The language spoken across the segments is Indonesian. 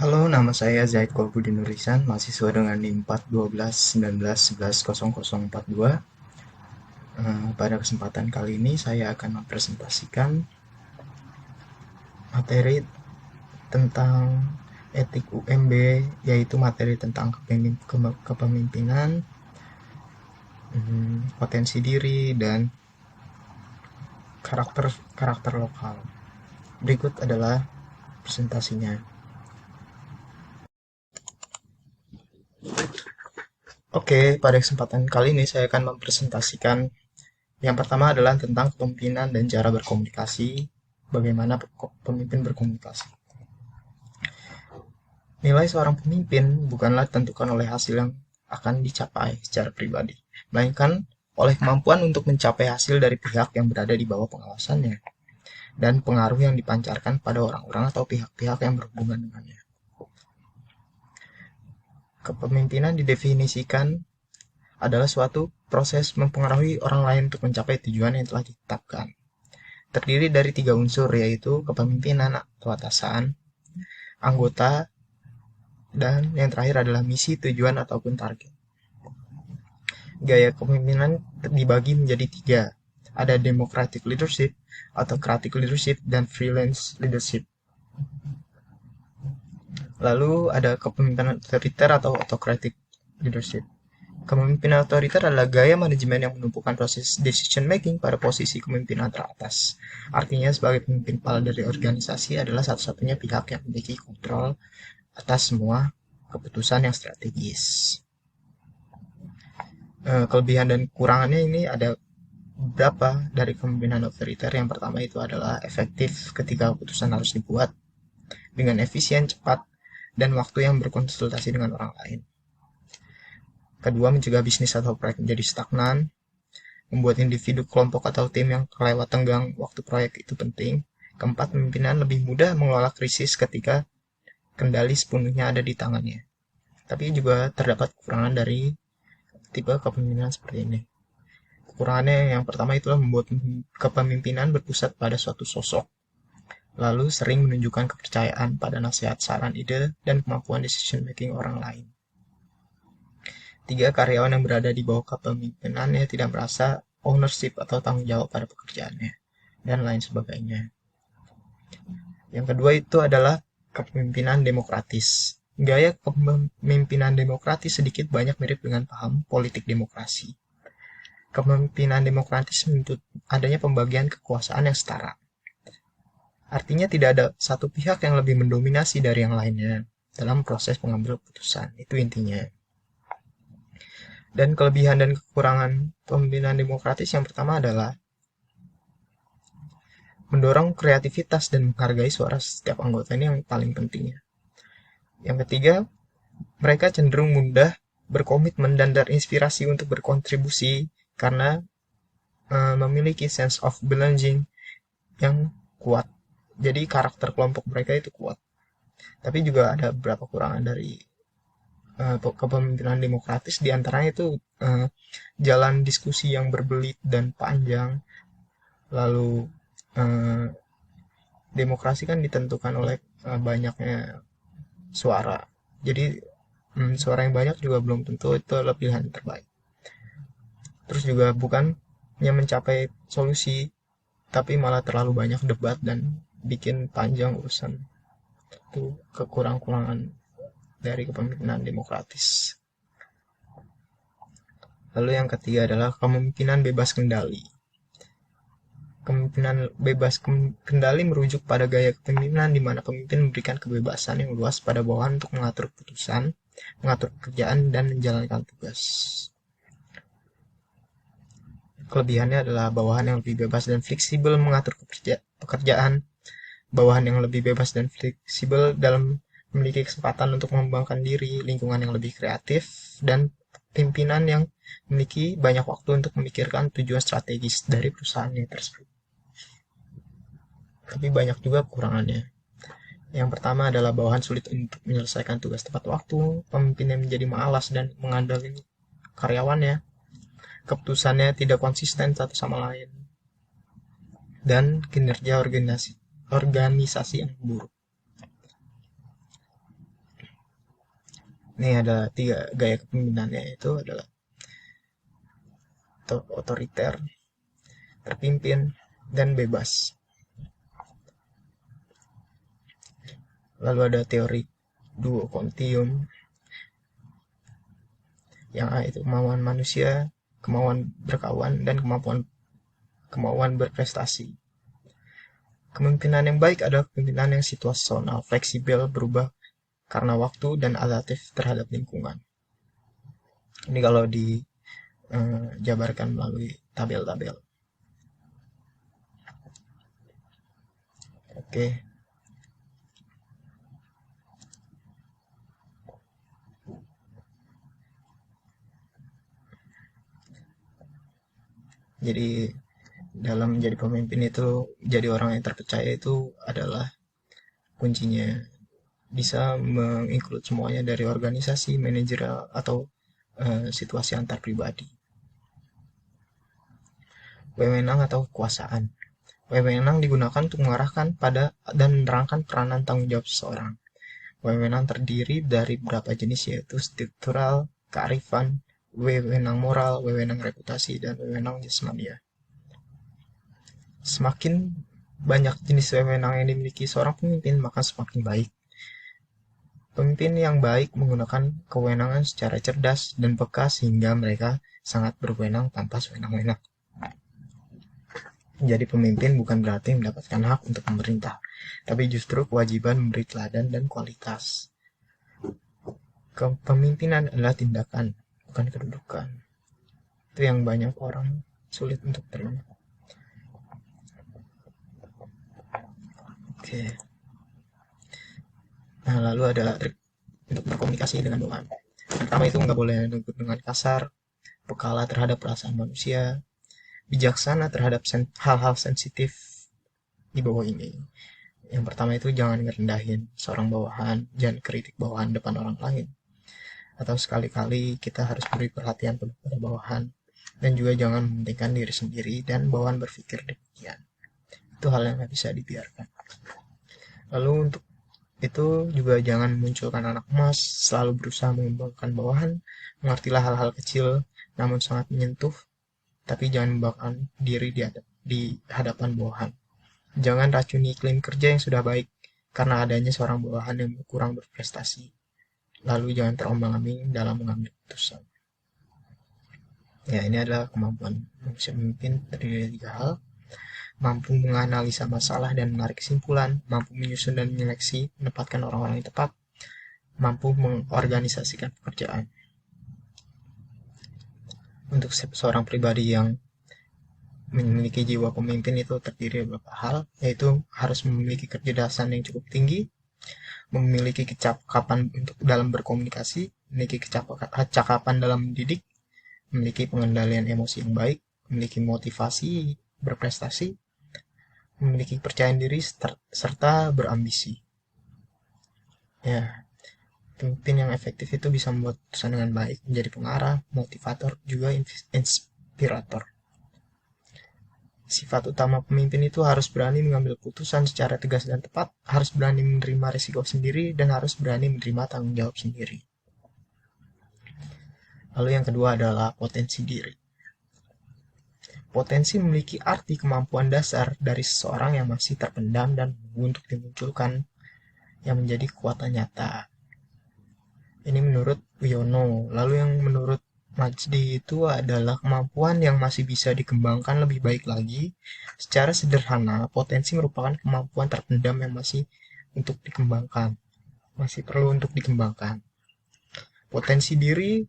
Halo, nama saya Zaid Kolbudin Nurisan, mahasiswa dengan NIM 41219110042. Pada kesempatan kali ini saya akan mempresentasikan materi tentang etik UMB, yaitu materi tentang kepemimpinan, potensi diri, dan karakter lokal. Berikut adalah presentasinya. Oke, pada kesempatan kali ini saya akan mempresentasikan yang pertama adalah tentang kepemimpinan dan cara berkomunikasi, bagaimana pemimpin berkomunikasi. Nilai seorang pemimpin bukanlah ditentukan oleh hasil yang akan dicapai secara pribadi, melainkan oleh kemampuan untuk mencapai hasil dari pihak yang berada di bawah pengawasannya dan pengaruh yang dipancarkan pada orang-orang atau pihak-pihak yang berhubungan dengannya. Kepemimpinan didefinisikan adalah suatu proses mempengaruhi orang lain untuk mencapai tujuan yang telah ditetapkan. Terdiri dari tiga unsur, yaitu kepemimpinan atau atasan, anggota, dan yang terakhir adalah misi, tujuan, ataupun target. Gaya kepemimpinan dibagi menjadi tiga. Ada democratic leadership, autocratic leadership, dan freelance leadership. Lalu ada kepemimpinan otoriter atau autocratic leadership. Kepemimpinan otoriter adalah gaya manajemen yang menumpukan proses decision making pada posisi kepemimpinan teratas. Artinya sebagai pemimpin kepala dari organisasi adalah satu-satunya pihak yang memiliki kontrol atas semua keputusan yang strategis. Kelebihan dan kekurangannya ini ada beberapa dari kepemimpinan otoriter. Yang pertama itu adalah efektif ketika keputusan harus dibuat dengan efisien, cepat, dan waktu yang berkonsultasi dengan orang lain. Kedua, mencegah bisnis atau proyek menjadi stagnan. Membuat individu, kelompok, atau tim yang kelewat tenggang waktu proyek itu penting. Keempat, pemimpinan lebih mudah mengelola krisis ketika kendali sepenuhnya ada di tangannya. Tapi juga terdapat kekurangan dari tipe kepemimpinan seperti ini. Kekurangannya yang pertama itulah membuat kepemimpinan berpusat pada suatu sosok, lalu sering menunjukkan kepercayaan pada nasihat, saran, ide, dan kemampuan decision making orang lain. Tiga, karyawan yang berada di bawah kepemimpinannya tidak merasa ownership atau tanggung jawab pada pekerjaannya, dan lain sebagainya. Yang kedua itu adalah kepemimpinan demokratis. Gaya kepemimpinan demokratis sedikit banyak mirip dengan paham politik demokrasi. Kepemimpinan demokratis menuntut adanya pembagian kekuasaan yang setara. Artinya tidak ada satu pihak yang lebih mendominasi dari yang lainnya dalam proses pengambil keputusan. Itu intinya. Dan kelebihan dan kekurangan kepemimpinan demokratis yang pertama adalah mendorong kreativitas dan menghargai suara setiap anggota, ini yang paling pentingnya. Yang ketiga, mereka cenderung mudah berkomitmen dan terinspirasi untuk berkontribusi karena memiliki sense of belonging yang kuat. Jadi karakter kelompok mereka itu kuat. Tapi juga ada beberapa kekurangan dari kepemimpinan demokratis, diantaranya itu jalan diskusi yang berbelit dan panjang. Lalu demokrasi kan ditentukan oleh banyaknya suara. Jadi suara yang banyak juga belum tentu itu adalah pilihan terbaik. Terus juga bukannya mencapai solusi, tapi malah terlalu banyak debat dan bikin panjang urusan. Itu kekurangan dari kepemimpinan demokratis. Lalu yang ketiga adalah kepemimpinan bebas kendali. Kepemimpinan bebas kendali merujuk pada gaya kepemimpinan di mana pemimpin memberikan kebebasan yang luas pada bawahan untuk mengatur keputusan, mengatur pekerjaan, dan menjalankan tugas. Kelebihannya adalah bawahan yang lebih bebas dan fleksibel mengatur pekerjaan, bawahan yang lebih bebas dan fleksibel dalam memiliki kesempatan untuk mengembangkan diri, lingkungan yang lebih kreatif, dan pimpinan yang memiliki banyak waktu untuk memikirkan tujuan strategis dari perusahaannya tersebut. Tapi banyak juga kekurangannya. Yang pertama adalah bawahan sulit untuk menyelesaikan tugas tepat waktu, pemimpin yang menjadi malas dan mengandalkan karyawannya, keputusannya tidak konsisten satu sama lain, dan kinerja organisasi yang buruk. Ini ada tiga gaya kepemimpinannya, itu adalah otoriter, terpimpin, dan bebas. Lalu ada teori duo kontinuum, yang A itu kemauan manusia, kemauan berkawan, dan kemauan berprestasi. Kepemimpinan yang baik adalah kepemimpinan yang situasional, fleksibel, berubah karena waktu, dan adaptif terhadap lingkungan. Ini kalau dijabarkan melalui tabel-tabel. Oke, jadi dalam menjadi pemimpin itu, jadi orang yang terpercaya itu adalah kuncinya. Bisa menginclude semuanya dari organisasi, manajerial, atau situasi antar pribadi. Wewenang atau kekuasaan. Wewenang digunakan untuk mengarahkan pada dan menerangkan peranan tanggung jawab seseorang. Wewenang terdiri dari beberapa jenis, yaitu struktural, kearifan, wewenang moral, wewenang reputasi, dan wewenang jasmania. Semakin banyak jenis wewenang yang dimiliki seorang pemimpin, maka semakin baik. Pemimpin yang baik menggunakan kewenangan secara cerdas dan peka sehingga mereka sangat berwenang tanpa sewenang-wenang. Menjadi pemimpin bukan berarti mendapatkan hak untuk memerintah, tapi justru kewajiban memberi teladan dan kualitas. Kepemimpinan adalah tindakan, bukan kedudukan. Itu yang banyak orang sulit untuk terima. Oke. Nah, lalu adalah trik untuk berkomunikasi dengan Tuhan. Pertama itu nggak boleh menegur dengan kasar, pekalah terhadap perasaan manusia, bijaksana terhadap hal-hal sensitif di bawah ini. Yang pertama itu jangan ngerendahin seorang bawahan, jangan kritik bawahan depan orang lain. Atau sekali-kali kita harus beri perhatian pada bawahan, dan juga jangan mementingkan diri sendiri dan bawahan berpikir demikian. Itu hal yang nggak bisa dibiarkan. Lalu untuk itu juga jangan munculkan anak emas, selalu berusaha mengembangkan bawahan, mengertilah hal-hal kecil namun sangat menyentuh, tapi jangan membanggakan diri di hadapan bawahan. Jangan racuni iklim kerja yang sudah baik karena adanya seorang bawahan yang kurang berprestasi. Lalu jangan terombang-ambing dalam mengambil keputusan. Ya, ini adalah kemampuan manusia memimpin terdiri dari 3 hal. Mampu menganalisa masalah dan menarik kesimpulan, mampu menyusun dan menyeleksi, menempatkan orang-orang yang tepat, mampu mengorganisasikan pekerjaan. Untuk seorang pribadi yang memiliki jiwa pemimpin itu terdiri dari beberapa hal, yaitu harus memiliki kecerdasan yang cukup tinggi, memiliki kecakapan untuk dalam berkomunikasi, memiliki kecakapan dalam mendidik, memiliki pengendalian emosi yang baik, memiliki motivasi berprestasi, memiliki kepercayaan diri, serta berambisi. Ya, pemimpin yang efektif itu bisa membuat keputusan dengan baik, menjadi pengarah, motivator, juga inspirator. Sifat utama pemimpin itu harus berani mengambil keputusan secara tegas dan tepat, harus berani menerima risiko sendiri, dan harus berani menerima tanggung jawab sendiri. Lalu yang kedua adalah potensi diri. Potensi memiliki arti kemampuan dasar dari seseorang yang masih terpendam dan menunggu untuk dimunculkan, yang menjadi kekuatan nyata. Ini menurut Wiono. Lalu yang menurut Majdi itu adalah kemampuan yang masih bisa dikembangkan lebih baik lagi. Secara sederhana, potensi merupakan kemampuan terpendam yang masih untuk dikembangkan. Masih perlu untuk dikembangkan. Potensi diri,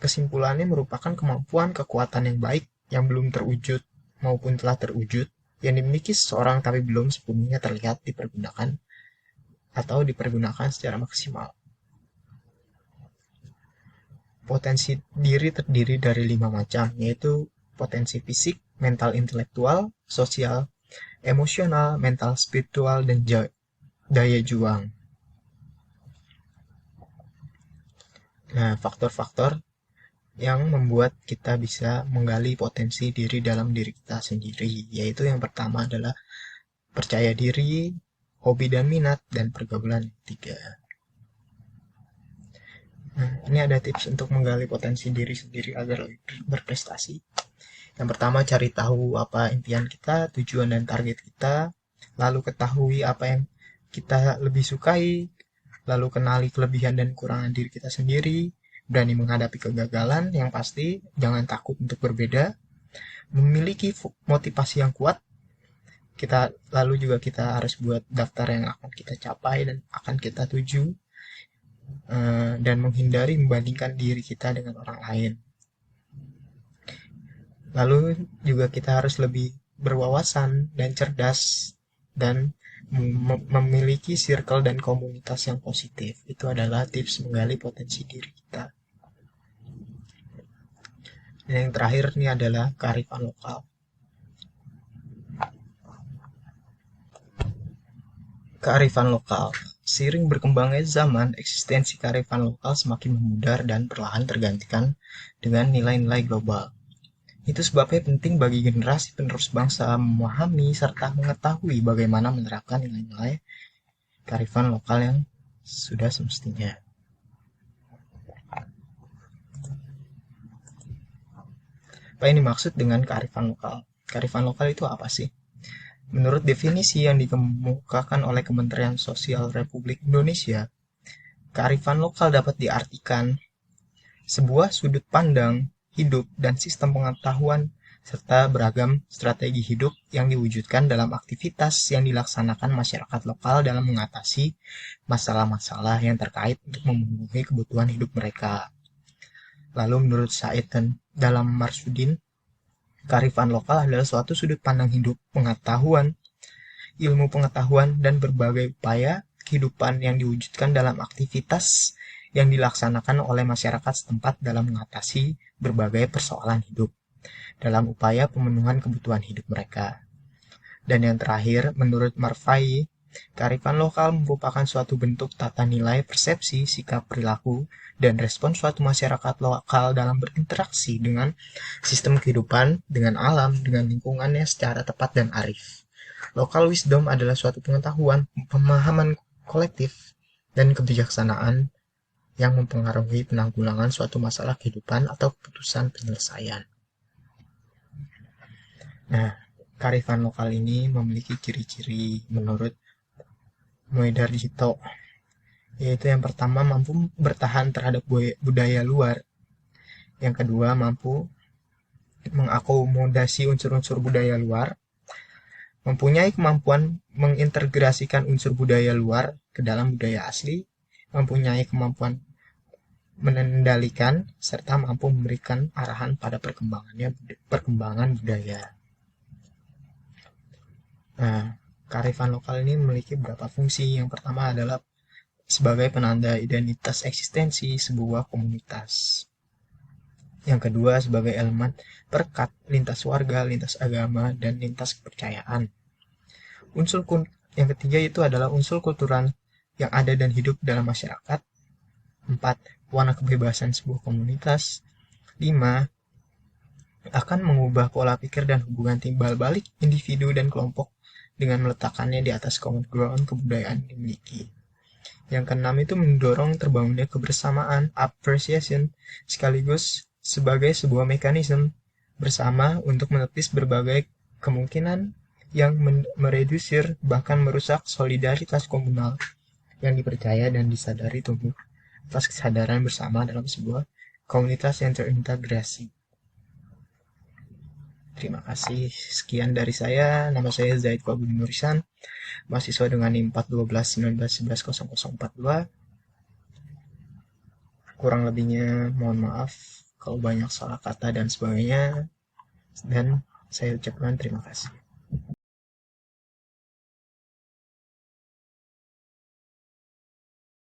kesimpulannya merupakan kemampuan kekuatan yang baik yang belum terwujud maupun telah terwujud, yang dimiliki seseorang tapi belum sepenuhnya terlihat dipergunakan atau dipergunakan secara maksimal. Potensi diri terdiri dari 5 macam, yaitu potensi fisik, mental intelektual, sosial, emosional, mental spiritual, dan daya juang. Nah, faktor-faktor yang membuat kita bisa menggali potensi diri dalam diri kita sendiri, yaitu yang pertama adalah percaya diri, hobi dan minat, dan pergaulan yang ketiga. Nah, ini ada tips untuk menggali potensi diri sendiri agar lebih berprestasi. Yang pertama, cari tahu apa impian kita, tujuan dan target kita, lalu ketahui apa yang kita lebih sukai, lalu kenali kelebihan dan kekurangan diri kita sendiri, berani menghadapi kegagalan, yang pasti jangan takut untuk berbeda, memiliki motivasi yang kuat, kita lalu juga kita harus buat daftar yang akan kita capai dan akan kita tuju, dan menghindari membandingkan diri kita dengan orang lain. Lalu juga kita harus lebih berwawasan dan cerdas dan memiliki circle dan komunitas yang positif. Itu adalah tips menggali potensi diri kita. Dan yang terakhir ini adalah kearifan lokal. Kearifan lokal. Seiring berkembangnya zaman, eksistensi kearifan lokal semakin memudar dan perlahan tergantikan dengan nilai-nilai global. Itu sebabnya penting bagi generasi penerus bangsa memahami serta mengetahui bagaimana menerapkan nilai-nilai kearifan lokal yang sudah semestinya. Apa yang dimaksud dengan kearifan lokal? Kearifan lokal itu apa sih? Menurut definisi yang dikemukakan oleh Kementerian Sosial Republik Indonesia, kearifan lokal dapat diartikan sebuah sudut pandang, hidup, dan sistem pengetahuan serta beragam strategi hidup yang diwujudkan dalam aktivitas yang dilaksanakan masyarakat lokal dalam mengatasi masalah-masalah yang terkait untuk memenuhi kebutuhan hidup mereka. Lalu menurut Said dan dalam Marsudin, kearifan lokal adalah suatu sudut pandang hidup, pengetahuan, ilmu pengetahuan, dan berbagai upaya kehidupan yang diwujudkan dalam aktivitas yang dilaksanakan oleh masyarakat setempat dalam mengatasi berbagai persoalan hidup dalam upaya pemenuhan kebutuhan hidup mereka. Dan yang terakhir, menurut Marfai, kearifan lokal merupakan suatu bentuk tata nilai, persepsi, sikap, perilaku, dan respon suatu masyarakat lokal dalam berinteraksi dengan sistem kehidupan, dengan alam, dengan lingkungannya secara tepat dan arif. Local wisdom adalah suatu pengetahuan, pemahaman kolektif, dan kebijaksanaan yang mempengaruhi penanggulangan suatu masalah kehidupan atau keputusan penyelesaian. Nah, kearifan lokal ini memiliki ciri-ciri menurut Moedarjito, yaitu yang pertama mampu bertahan terhadap budaya luar, yang kedua mampu mengakomodasi unsur-unsur budaya luar, mempunyai kemampuan mengintegrasikan unsur budaya luar ke dalam budaya asli, mempunyai kemampuan mengendalikan, serta mampu memberikan arahan pada perkembangan budaya. Nah, kearifan lokal ini memiliki beberapa fungsi. Yang pertama adalah sebagai penanda identitas eksistensi sebuah komunitas. Yang kedua sebagai elemen perekat lintas warga, lintas agama, dan lintas kepercayaan. Yang ketiga itu adalah unsur kultural yang ada dan hidup dalam masyarakat. 4. Warna kebebasan sebuah komunitas. 5. Akan mengubah pola pikir dan hubungan timbal balik individu dan kelompok dengan meletakkannya di atas common ground kebudayaan yang dimiliki. Yang keenam itu mendorong terbangunnya kebersamaan, appreciation, sekaligus sebagai sebuah mekanisme bersama untuk menepis berbagai kemungkinan yang meredusir bahkan merusak solidaritas komunal yang dipercaya dan disadari tumbuh atas kesadaran bersama dalam sebuah komunitas yang terintegrasi. Terima kasih. Sekian dari saya. Nama saya Zaid Kwabudi Nurisan, mahasiswa dengan NIM 41219110042. Kurang lebihnya mohon maaf kalau banyak salah kata dan sebagainya. Dan saya ucapkan terima kasih.